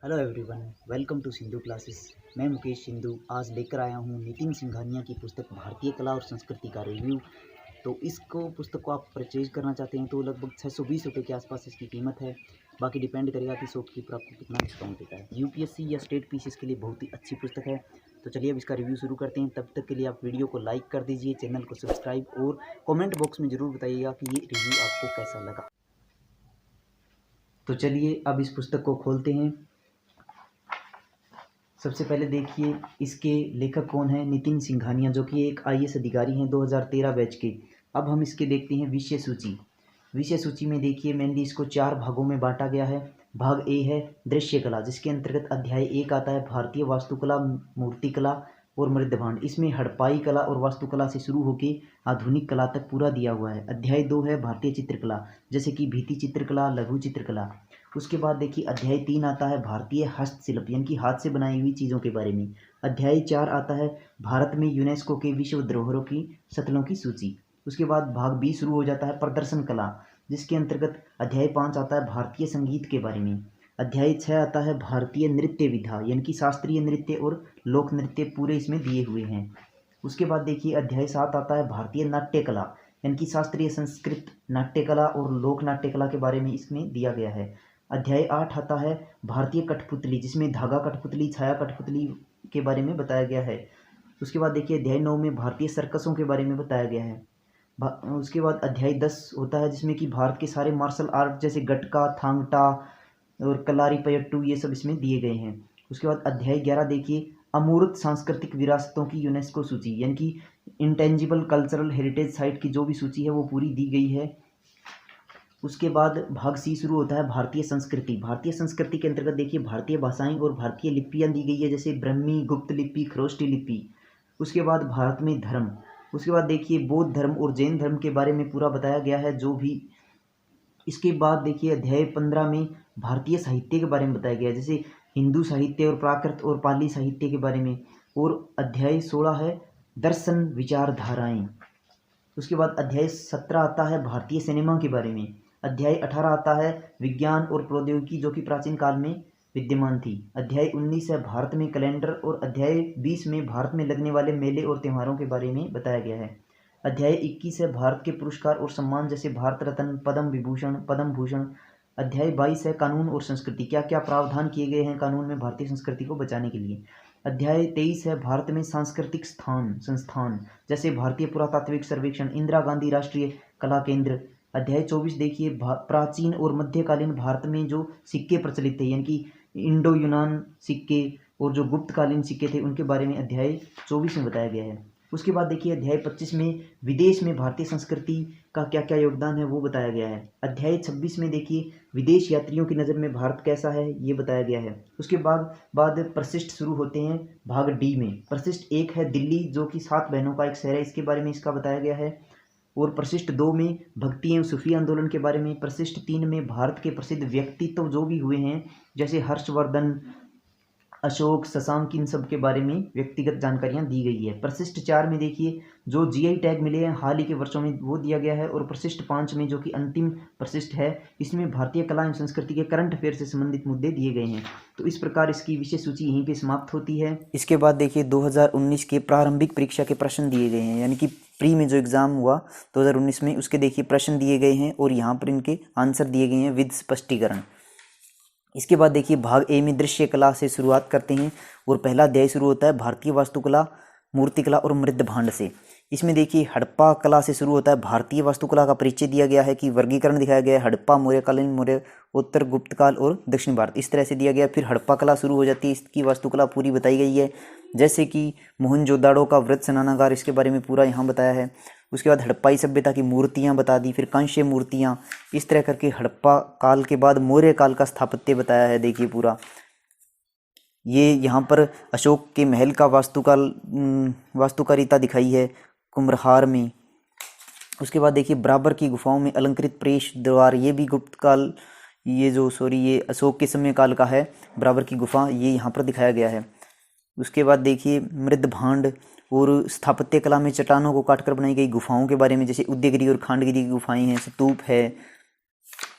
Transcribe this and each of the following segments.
Hello everyone, welcome to Sindhu classes. मैं मुकेश सिंधु आज लेकर आया हूँ नितिन सिंघानिया की पुस्तक भारतीय कला और संस्कृति का रिव्यू। तो इसको पुस्तक को आप परचेज करना चाहते हैं तो लगभग 620 रुपये के आसपास इसकी कीमत है। बाकी डिपेंड करेगा कि शॉपकीपर आपको कितना डिस्काउंट देता है। यूपीएससी या स्टेट पीसीएस के लिए बहुत ही अच्छी पुस्तक है। तो चलिए अब इसका रिव्यू शुरू करते हैं। तब तक के लिए आप वीडियो को लाइक कर दीजिए, चैनल को सब्सक्राइब और कॉमेंट बॉक्स में ज़रूर बताइएगा कि ये रिव्यू आपको कैसा लगा। तो चलिए अब इस पुस्तक को खोलते हैं। सबसे पहले देखिए इसके लेखक कौन है, नितिन सिंघानिया, जो कि एक आईएएस अधिकारी हैं 2013 बैच के। अब हम इसके देखते हैं विषय सूची। विषय सूची में देखिए मेनली इसको 4 भागों में बांटा गया है। भाग ए है दृश्य कला, जिसके अंतर्गत अध्याय 1 आता है भारतीय वास्तुकला, मूर्तिकला और मृदभांड। इसमें हड़प्पाई कला और वास्तुकला से शुरू होकर आधुनिक कला तक पूरा दिया हुआ है। अध्याय 2 है भारतीय चित्रकला, जैसे कि भित्ति चित्रकला, लघु चित्रकला। उसके बाद देखिए अध्याय 3 आता है भारतीय हस्तशिल्प, यानी कि हाथ से बनाई हुई चीज़ों के बारे में। अध्याय 4 आता है भारत में यूनेस्को के विश्व धरोहरों की स्थलों की सूची। उसके बाद भाग बी शुरू हो जाता है प्रदर्शन कला, जिसके अंतर्गत अध्याय 5 आता है भारतीय संगीत के बारे में। अध्याय 6 आता है भारतीय नृत्य विधा, यानी कि शास्त्रीय नृत्य और लोक नृत्य पूरे इसमें दिए हुए हैं। उसके बाद देखिए अध्याय 7 आता है भारतीय नाट्य कला, यानी कि शास्त्रीय संस्कृत नाट्य कला और लोक नाट्य कला के बारे में इसमें दिया गया है। अध्याय 8 आता है भारतीय कठपुतली, जिसमें धागा कठपुतली, छाया कठपुतली के बारे में बताया गया है। उसके बाद देखिए अध्याय 9 में भारतीय सर्कसों के बारे में बताया गया है। उसके बाद अध्याय 10 होता है जिसमें कि भारत के सारे मार्शल आर्ट जैसे गटका, थांगटा और कलारीपयट्टू ये सब इसमें दिए गए हैं। उसके बाद अध्याय 11 देखिए अमूर्त सांस्कृतिक विरासतों की यूनेस्को सूची, यानी कि इंटेंजिबल कल्चरल हेरिटेज साइट की जो भी सूची है वो पूरी दी गई है। उसके बाद भाग सी शुरू होता है भारतीय संस्कृति। भारतीय संस्कृति के अंतर्गत देखिए भारतीय भाषाएं और भारतीय लिपियां दी गई है, जैसे ब्रह्मी, गुप्त लिपि, खरोष्टी लिपि। उसके बाद भारत में धर्म। उसके बाद देखिए बौद्ध धर्म और जैन धर्म के बारे में पूरा बताया गया है जो भी। इसके बाद देखिए अध्याय 15 में भारतीय साहित्य के बारे में बताया गया है, जैसे हिंदू साहित्य और प्राकृत और पाली साहित्य के बारे में। और अध्याय 16 है दर्शन विचारधाराएं। उसके बाद अध्याय 17 आता है भारतीय सिनेमा के बारे में। अध्याय 18 आता है विज्ञान और प्रौद्योगिकी, जो कि प्राचीन काल में विद्यमान थी। अध्याय 19 है भारत में कैलेंडर और अध्याय 20 में भारत में लगने वाले मेले और त्योहारों के बारे में बताया गया है। अध्याय 21 है भारत के पुरस्कार और सम्मान, जैसे भारत रत्न, पद्म विभूषण, पद्म भूषण। अध्याय 22 है कानून और संस्कृति, क्या क्या प्रावधान किए गए हैं कानून में भारतीय संस्कृति को बचाने के लिए। अध्याय 23 है भारत में सांस्कृतिक संस्थान, जैसे भारतीय पुरातात्विक सर्वेक्षण, इंदिरा गांधी राष्ट्रीय कला केंद्र। अध्याय 24 देखिए प्राचीन और मध्यकालीन भारत में जो सिक्के प्रचलित थे, यानी कि इंडो यूनान सिक्के और जो गुप्तकालीन सिक्के थे उनके बारे में अध्याय 24 में बताया गया है। उसके बाद देखिए अध्याय 25 में विदेश में भारतीय संस्कृति का क्या क्या योगदान है वो बताया गया है। अध्याय 26 में देखिए विदेश यात्रियों की नज़र में भारत कैसा है ये बताया गया है। उसके बाद प्रशिष्ट शुरू होते हैं भाग डी में। प्रशिष्ट 1 है दिल्ली, जो कि 7 बहनों का एक शहर है, इसके बारे में इसका बताया गया है। और प्रशिष्ट 2 में भक्ति एवं सूफी आंदोलन के बारे में। प्रशिष्ट 3 में भारत के प्रसिद्ध व्यक्तित्व जो भी हुए हैं, जैसे हर्षवर्धन, अशोक, शशांक, इन सब के बारे में व्यक्तिगत जानकारियां दी गई है। प्रशिष्ट 4 में देखिए जो जीआई टैग मिले हैं हाल ही के वर्षों में वो दिया गया है। और प्रशिष्ट 5 में जो कि अंतिम प्रशिष्ट है, इसमें भारतीय कला एवं संस्कृति के करंट अफेयर से संबंधित मुद्दे दिए गए हैं। तो इस प्रकार इसकी विषय सूची यहीं पे समाप्त होती है। इसके बाद देखिए 2019 के प्रारंभिक परीक्षा के प्रश्न दिए गए हैं, यानी कि प्री में जो एग्जाम हुआ 2019 में उसके देखिए प्रश्न दिए गए हैं और यहाँ पर इनके आंसर दिए गए हैं विद स्पष्टीकरण। इसके बाद देखिए भाग ए में दृश्य कला से शुरुआत करते हैं और पहला अध्याय शुरू होता है भारतीय वास्तुकला, मूर्तिकला और मृदभांड से। इसमें देखिए हड़प्पा कला से शुरू होता है। भारतीय वास्तुकला का परिचय दिया गया है कि वर्गीकरण दिखाया गया है, हड़प्पा, मौर्यकालीन, मौर्य, उत्तर गुप्तकाल और दक्षिण भारत, इस तरह से दिया गया। फिर हड़प्पा कला शुरू हो जाती है, इसकी वास्तुकला पूरी बताई गई है, जैसे कि मोहनजोदाड़ो का वृत्त स्नानागार, इसके बारे में पूरा यहाँ बताया है। उसके बाद हड़प्पाई सभ्यता की मूर्तियाँ बता दी, फिर कांस्य मूर्तियाँ, इस तरह करके हड़प्पा काल के बाद मौर्य काल का स्थापत्य बताया है। देखिए पूरा ये यहाँ पर अशोक के महल का वास्तुकारिता दिखाई है कुम्भहार में। उसके बाद देखिए बराबर की गुफाओं में अलंकृत प्रवेश द्वार, ये भी गुप्त काल, ये अशोक के समय काल का है। बराबर की गुफा ये यहाँ पर दिखाया गया है। उसके बाद देखिए मृदभांड और स्थापत्य कला में चट्टानों को काटकर बनाई गई गुफाओं के बारे में, जैसे उदयगिरी और खांडगिरी की गुफाएं हैं, स्तूप है।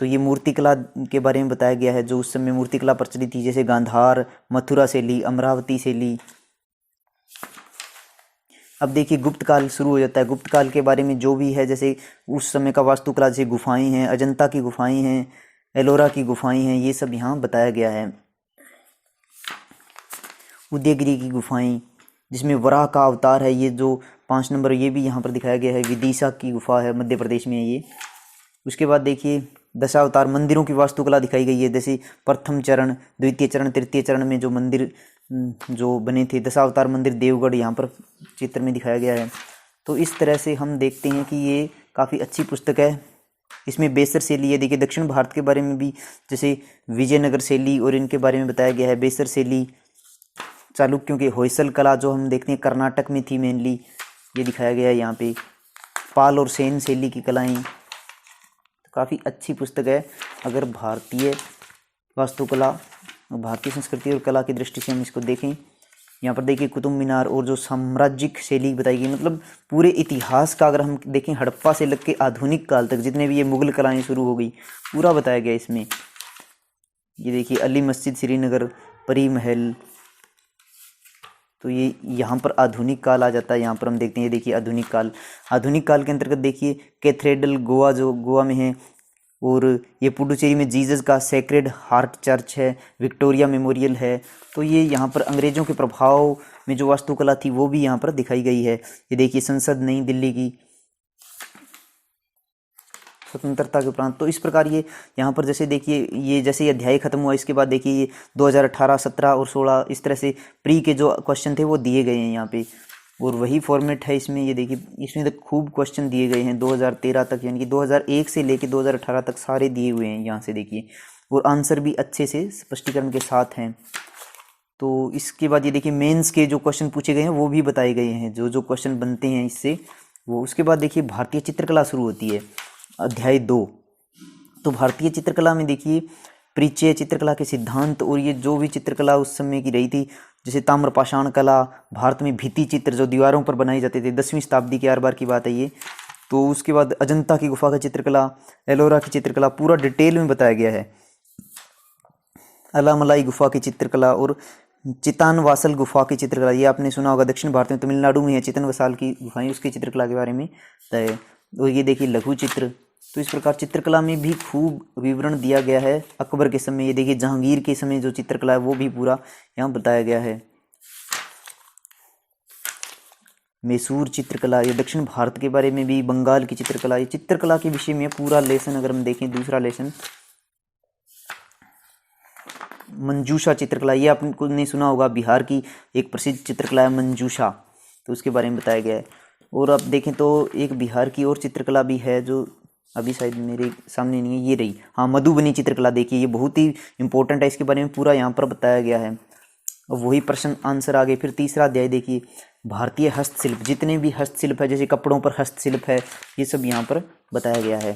तो ये मूर्तिकला के बारे में बताया गया है, जो उस समय मूर्तिकला प्रचलित थी, जैसे गांधार, मथुरा शैली, अमरावती शैली। अब देखिए गुप्त काल शुरू हो जाता है। गुप्त काल के बारे में जो भी है, जैसे उस समय का वास्तुकला, जैसे गुफाएं हैं, अजंता की गुफाएं हैं, एलोरा की गुफाएं हैं, ये सब यहाँ बताया गया है। उदयगिरी की गुफाएं, जिसमें वराह का अवतार है, ये जो 5 नंबर, ये भी यहाँ पर दिखाया गया है। विदिशा की गुफा है, मध्य प्रदेश में है ये। उसके बाद देखिए दशावतार मंदिरों की वास्तुकला दिखाई गई है, जैसे प्रथम चरण, द्वितीय चरण, तृतीय चरण में जो मंदिर जो बने थे, दशावतार मंदिर देवगढ़ यहाँ पर चित्र में दिखाया गया है। तो इस तरह से हम देखते हैं कि ये काफ़ी अच्छी पुस्तक है। इसमें बेसर शैली है, देखिए दक्षिण भारत के बारे में भी, जैसे विजयनगर शैली और इनके बारे में बताया गया है। बेसर शैली, चालुक्यों की होयसल कला जो हम देखते हैं कर्नाटक में थी मेनली, ये दिखाया गया है यहाँ पे। पाल और सेन शैली की कलाएँ, काफ़ी अच्छी पुस्तक है। अगर भारतीय वास्तुकला, भारतीय संस्कृति और कला की दृष्टि से हम इसको देखें, यहाँ पर देखिए कुतुब मीनार और जो साम्राज्यिक शैली बताई गई, मतलब पूरे इतिहास का अगर हम देखें, हड़प्पा से लग के आधुनिक काल तक जितने भी ये मुगल कलाएँ शुरू हो गई, पूरा बताया गया इसमें। ये देखिए अली मस्जिद श्रीनगर, परी महल, तो ये यहाँ पर आधुनिक काल आ जाता है। यहाँ पर हम देखते हैं, ये देखिए आधुनिक काल। आधुनिक काल के अंतर्गत देखिए कैथेड्रल गोवा, जो गोवा में है, और ये पुडुचेरी में जीसस का सेक्रेड हार्ट चर्च है, विक्टोरिया मेमोरियल है। तो ये यहाँ पर अंग्रेज़ों के प्रभाव में जो वास्तुकला थी वो भी यहाँ पर दिखाई गई है। ये देखिए संसद नई दिल्ली की स्वतंत्रता के उपरांत। तो इस प्रकार ये यहाँ पर जैसे देखिए, ये जैसे ये अध्याय खत्म हुआ, इसके बाद देखिए ये 2018, 17 और 16 इस तरह से प्री के जो क्वेश्चन थे वो दिए गए हैं यहाँ पे, और वही फॉर्मेट है इसमें। ये देखिए इसमें तो खूब क्वेश्चन दिए गए हैं 2013 तक, यानी कि 2001 से लेके 2018 तक सारे दिए हुए हैं यहाँ से देखिए, और आंसर भी अच्छे से स्पष्टीकरण के साथ हैं। तो इसके बाद ये देखिए मेंस के जो क्वेश्चन पूछे गए हैं वो भी बताए गए हैं, जो जो क्वेश्चन बनते हैं इससे वो। उसके बाद देखिए भारतीय चित्रकला शुरू होती है, अध्याय 2। तो भारतीय चित्रकला में देखिए परिचय, चित्रकला के सिद्धांत, और ये जो भी चित्रकला उस समय की रही थी, जैसे ताम्रपाषाण कला, भारत में भित्ति चित्र जो दीवारों पर बनाए जाते थे, 10वीं शताब्दी के आर बार की बात है ये। तो उसके बाद अजंता की गुफा का चित्रकला, एलोरा की चित्रकला, पूरा डिटेल में बताया गया है। अलामलाई गुफा की चित्रकला और चितानवासल गुफा की चित्रकला, ये आपने सुना होगा, दक्षिण भारत में तमिलनाडु में है चितनवसाल की गुफाएं, उसकी चित्रकला के बारे में है। और ये देखिए लघु चित्र। तो इस प्रकार चित्रकला में भी खूब विवरण दिया गया है। अकबर के समय, ये देखिए जहांगीर के समय जो चित्रकला है वो भी पूरा यहाँ बताया गया है। मैसूर चित्रकला, ये दक्षिण भारत के बारे में भी, बंगाल की चित्रकला, ये चित्रकला के विषय में पूरा लेसन अगर हम देखें, दूसरा लेसन मंजूषा चित्रकला, ये आपने सुना होगा, बिहार की एक प्रसिद्ध चित्रकला है मंजूषा, तो उसके बारे में बताया गया है। और अब देखें तो एक बिहार की और चित्रकला भी है जो अभी शायद मेरे सामने नहीं है, ये रही, हाँ मधुबनी चित्रकला। देखिए ये बहुत ही इंपॉर्टेंट है, इसके बारे में पूरा यहाँ पर बताया गया है। और वही प्रश्न आंसर आगे। फिर तीसरा अध्याय देखिए भारतीय हस्तशिल्प, जितने भी हस्तशिल्प है, जैसे कपड़ों पर हस्तशिल्प है, ये सब यहाँ पर बताया गया है।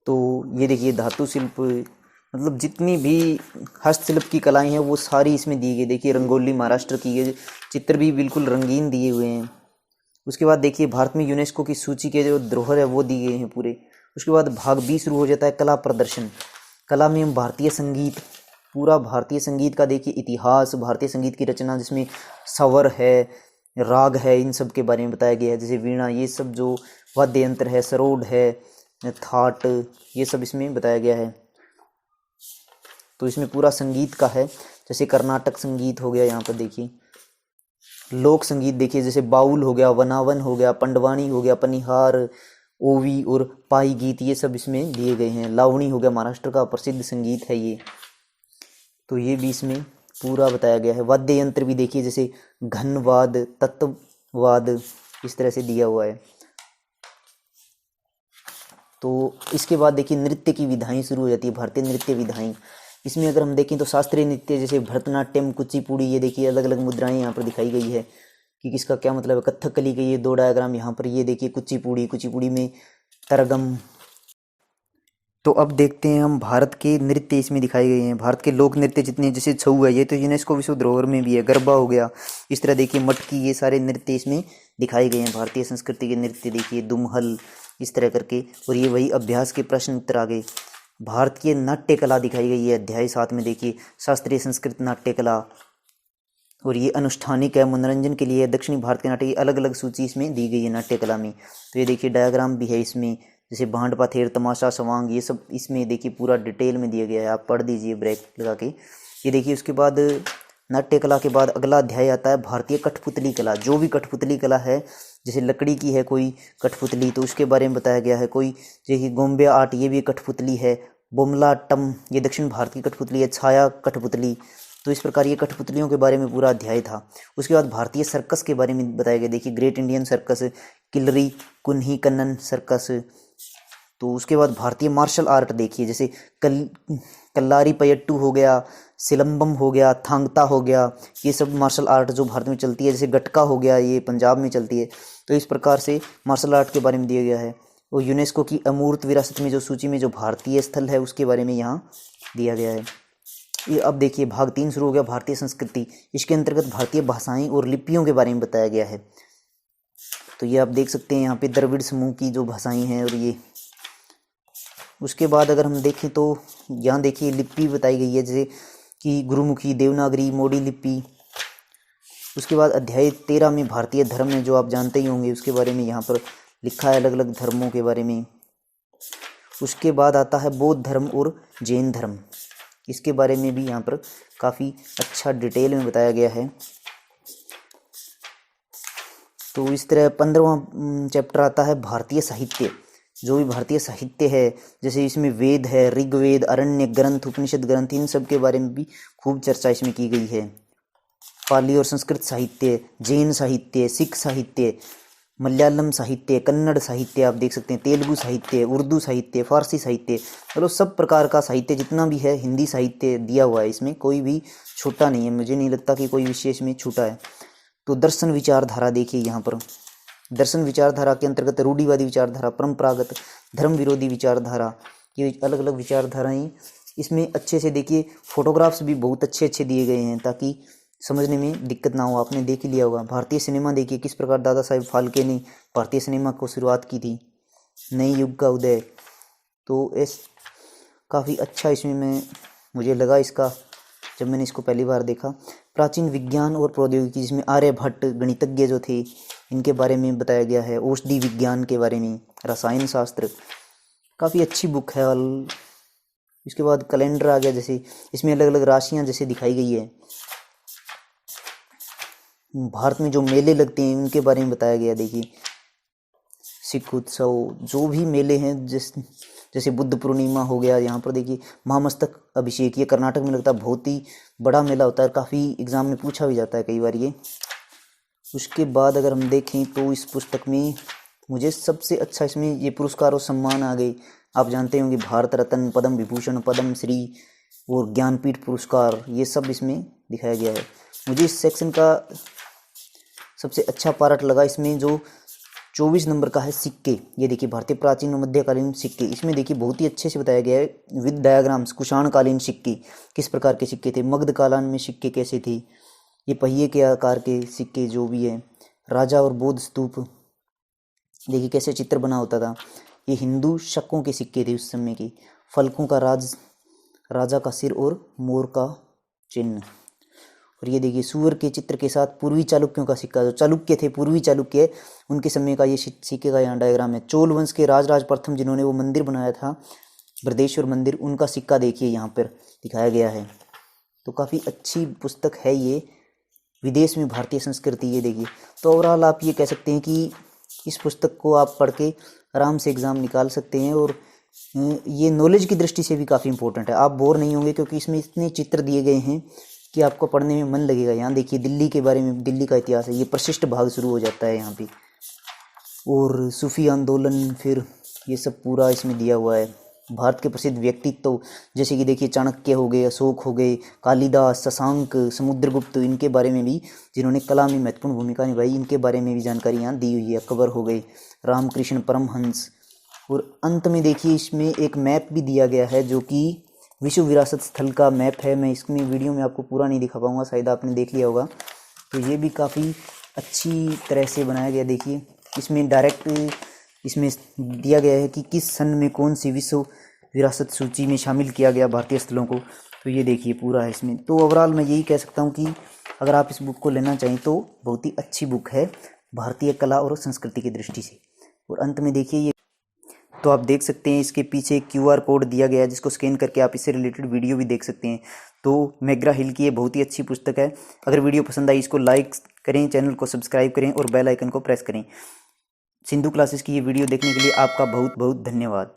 तो ये देखिए धातु शिल्प, मतलब जितनी भी हस्तशिल्प की कलाएं हैं वो सारी इसमें दी गई। देखिए रंगोली महाराष्ट्र की, ये चित्र भी बिल्कुल रंगीन दिए हुए हैं। उसके बाद देखिए भारत में यूनेस्को की सूची के जो धरोहर है वो दी गए हैं पूरे। उसके बाद भाग 20 शुरू हो जाता है, कला प्रदर्शन। कला में हम भारतीय संगीत, पूरा भारतीय संगीत का देखिए इतिहास, भारतीय संगीत की रचना, जिसमें स्वर है, राग है, इन सब के बारे में बताया गया है। जैसे वीणा, ये सब जो वाद्य यंत्र है, सरोद है, थाट, ये सब इसमें बताया गया है। तो इसमें पूरा संगीत का है, जैसे कर्नाटक संगीत हो गया, यहाँ पर देखिए लोक संगीत देखिए, जैसे बाउल हो गया, वनावन हो गया, पंडवानी हो गया, पनिहार, ओवी और पाई गीत, ये सब इसमें दिए गए हैं। लावणी हो गया, महाराष्ट्र का प्रसिद्ध संगीत है ये, तो ये भी इसमें पूरा बताया गया है। वाद्य यंत्र भी देखिए, जैसे घनवाद, तत्ववाद, इस तरह से दिया हुआ है। तो इसके बाद देखिए नृत्य की विधाएं शुरू हो जाती है, भारतीय नृत्य विधाएं। इसमें अगर हम देखें तो शास्त्रीय नृत्य, जैसे भरतनाट्यम, कुचिपुड़ी, ये देखिए अलग अलग मुद्राएं यहाँ पर दिखाई गई है कि किसका क्या मतलब है। कथकली के ये 2 डायग्राम यहाँ पर, ये देखिए कुचिपुड़ी, कुचिपुड़ी में तरगम। तो अब देखते हैं हम भारत के नृत्य इसमें दिखाए गए हैं। भारत के लोक नृत्य जितने, जैसे छऊ है, ये तो यूनेस्को विश्व धरोहर में भी है। गरबा हो गया, इस तरह देखिए मटकी, ये सारे नृत्य इसमें दिखाए गए हैं। भारतीय संस्कृति के नृत्य देखिए, दुमहल, इस तरह करके। और ये वही अभ्यास के प्रश्न उत्तर आ गए। भारतीय नाट्य कला दिखाई गई है अध्याय 7 में देखिए, शास्त्रीय संस्कृत नाट्य कला। और ये अनुष्ठानिक है, मनोरंजन के लिए दक्षिणी भारत के नाट्य की अलग अलग सूची इसमें दी गई है नाट्य कला में। तो ये देखिए डायग्राम भी है इसमें, जैसे भांड पाथेर, तमाशा, सवांग, ये सब इसमें देखिए पूरा डिटेल में दिया गया है। आप पढ़ दीजिए ब्रेक लगा के। ये देखिए उसके बाद नाट्य कला के बाद अगला अध्याय आता है भारतीय कठपुतली कला। जो भी कठपुतली कला है, जैसे लकड़ी की है कोई कठपुतली तो उसके बारे में बताया गया है। कोई जैसे गोम्बे आर्ट, ये भी कठपुतली है। बोमलाटम, ये दक्षिण भारत की कठपुतली है। छाया कठपुतली, तो इस प्रकार ये कठपुतलियों के बारे में पूरा अध्याय था। उसके बाद भारतीय सर्कस के बारे में बताया गया। देखिए great Indian circus, Kilari Kunhi Kannan circus. तो उसके बाद भारतीय मार्शल आर्ट देखिए, जैसे कल्लारी पयट्टू हो गया, सिलम्बम हो गया, थांगता हो गया, ये सब मार्शल आर्ट जो भारत में चलती है। जैसे गटका हो गया, ये पंजाब में चलती है। तो इस प्रकार से मार्शल आर्ट के बारे में दिया गया है। और यूनेस्को की अमूर्त विरासत में जो सूची में जो भारतीय स्थल है उसके बारे में यहाँ दिया गया है। ये अब देखिए भाग 3 शुरू हो गया, भारतीय संस्कृति। इसके अंतर्गत भारतीय भाषाएं और लिपियों के बारे में बताया गया है। तो ये आप देख सकते हैं यहाँ पे द्रविड़ समूह की जो भाषाएं हैं। और ये उसके बाद अगर हम देखें तो यहाँ देखिए लिपि बताई गई है, जैसे कि गुरुमुखी, देवनागरी, मोडी लिपि। उसके बाद अध्याय 13 में भारतीय धर्म है, जो आप जानते ही होंगे, उसके बारे में यहाँ पर लिखा है अलग अलग धर्मों के बारे में। उसके बाद आता है बौद्ध धर्म और जैन धर्म, इसके बारे में भी यहाँ पर काफ़ी अच्छा डिटेल में बताया गया है। तो इस तरह 15वां चैप्टर आता है भारतीय साहित्य। जो भी भारतीय साहित्य है, जैसे इसमें वेद है, ऋग्वेद, अरण्य ग्रंथ, उपनिषद ग्रंथ, इन सब के बारे में भी खूब चर्चा इसमें की गई है। पाली और संस्कृत साहित्य, जैन साहित्य, सिख साहित्य, मलयालम साहित्य, कन्नड़ साहित्य, आप देख सकते हैं, तेलुगु साहित्य, उर्दू साहित्य, फारसी साहित्य, मतलब सब प्रकार का साहित्य जितना भी है, हिंदी साहित्य दिया हुआ है इसमें, कोई भी छूटा नहीं है। मुझे नहीं लगता कि कोई विशेष में छूटा है। तो दर्शन विचारधारा देखिए यहाँ पर, दर्शन विचारधारा के अंतर्गत रूढ़िवादी विचारधारा, परंपरागत, धर्म विरोधी विचारधारा, ये अलग अलग विचारधाराएँ इसमें अच्छे से देखिए। फोटोग्राफ्स भी बहुत अच्छे अच्छे दिए गए हैं ताकि समझने में दिक्कत ना हो। आपने देख ही लिया होगा। भारतीय सिनेमा देखिए किस प्रकार दादा साहेब फाल्के ने भारतीय सिनेमा को शुरुआत की थी, नई युग का उदय। तो इस काफ़ी अच्छा इसमें मुझे लगा इसका, जब मैंने इसको पहली बार देखा। प्राचीन विज्ञान और प्रौद्योगिकी, जिसमें आर्यभट्ट गणितज्ञ जो थे, इनके बारे में बताया गया है। औषधि विज्ञान के बारे में, रसायन शास्त्र, काफ़ी अच्छी बुक है। और इसके बाद कैलेंडर आ गया, जैसे इसमें अलग अलग राशियाँ जैसे दिखाई गई है। भारत में जो मेले लगते हैं उनके बारे में बताया गया। देखिए सिख उत्सव, जो भी मेले हैं, जैसे बुद्ध पूर्णिमा हो गया, यहाँ पर देखिए महामस्तक अभिषेक, ये कर्नाटक में लगता है, बहुत ही बड़ा मेला होता है, काफ़ी एग्जाम में पूछा भी जाता है कई बार ये। उसके बाद अगर हम देखें तो इस पुस्तक में मुझे सबसे अच्छा इसमें ये पुरस्कार और सम्मान आ गए। आप जानते होंगे भारत रत्न, पद्म विभूषण, पद्म श्री और ज्ञानपीठ पुरस्कार, ये सब इसमें दिखाया गया है। मुझे इस सेक्शन का सबसे अच्छा पार्ट लगा इसमें जो 24 नंबर का है, सिक्के। ये देखिए भारतीय प्राचीन और मध्यकालीन सिक्के, इसमें देखिए बहुत ही अच्छे से बताया गया है विद डायग्राम्स। कुषाण कालीन सिक्के किस प्रकार के सिक्के थे, मगध कालीन में सिक्के कैसे थे, ये पहिए के आकार के सिक्के जो भी है, राजा और बौद्ध स्तूप, देखिए कैसे चित्र बना होता था। ये हिंदू शकों के सिक्के थे उस समय के, फलकों का राजा का सिर और मोर का चिन्ह। और ये देखिए सूअर के चित्र के साथ पूर्वी चालुक्यों का सिक्का, जो चालुक्य थे, पूर्वी चालुक्य, उनके समय का ये सिक्के का यहाँ डायग्राम है। चोल वंश के राज प्रथम जिन्होंने वो मंदिर बनाया था, बृहदेश्वर मंदिर, उनका सिक्का देखिए यहाँ पर दिखाया गया है। तो काफ़ी अच्छी पुस्तक है ये, विदेश में भारतीय संस्कृति। ये देखिए, तो ओवरऑल आप ये कह सकते हैं कि इस पुस्तक को आप पढ़ के आराम से एग्ज़ाम निकाल सकते हैं। और ये नॉलेज की दृष्टि से भी काफ़ी इंपॉर्टेंट है। आप बोर नहीं होंगे क्योंकि इसमें इतने चित्र दिए गए हैं कि आपको पढ़ने में मन लगेगा। यहाँ देखिए दिल्ली के बारे में, दिल्ली का इतिहास है, ये प्रशिष्ट भाग शुरू हो जाता है यहाँ पे। और सूफी आंदोलन, फिर ये सब पूरा इसमें दिया हुआ है। भारत के प्रसिद्ध व्यक्तित्व, जैसे कि देखिए चाणक्य हो गए, अशोक हो गए, कालिदास, शशांक, समुद्रगुप्त, इनके बारे में भी, जिन्होंने कला में महत्वपूर्ण भूमिका निभाई, इनके बारे में भी जानकारी यहाँ दी हुई है। अकबर हो गए, रामकृष्ण परमहंस, और अंत में देखिए इसमें एक मैप भी दिया गया है जो कि विश्व विरासत स्थल का मैप है। मैं इसमें वीडियो में आपको पूरा नहीं दिखा पाऊँगा, शायद आपने देख लिया होगा। तो ये भी काफ़ी अच्छी तरह से बनाया गया। देखिए इसमें डायरेक्ट इसमें दिया गया है कि किस सन में कौन सी विश्व विरासत सूची में शामिल किया गया भारतीय स्थलों को। तो ये देखिए पूरा है इसमें। तो ओवरऑल मैं यही कह सकता हूँ कि अगर आप इस बुक को लेना चाहें तो बहुत ही अच्छी बुक है भारतीय कला और संस्कृति की दृष्टि से। और अंत में देखिए ये, तो आप देख सकते हैं इसके पीछे QR कोड दिया गया है जिसको स्कैन करके आप इससे रिलेटेड वीडियो भी देख सकते हैं। तो मैकग्रा हिल की ये बहुत ही अच्छी पुस्तक है। अगर वीडियो पसंद आई इसको लाइक करें, चैनल को सब्सक्राइब करें और बेल आइकन को प्रेस करें। सिंधु क्लासेस की ये वीडियो देखने के लिए आपका बहुत बहुत धन्यवाद।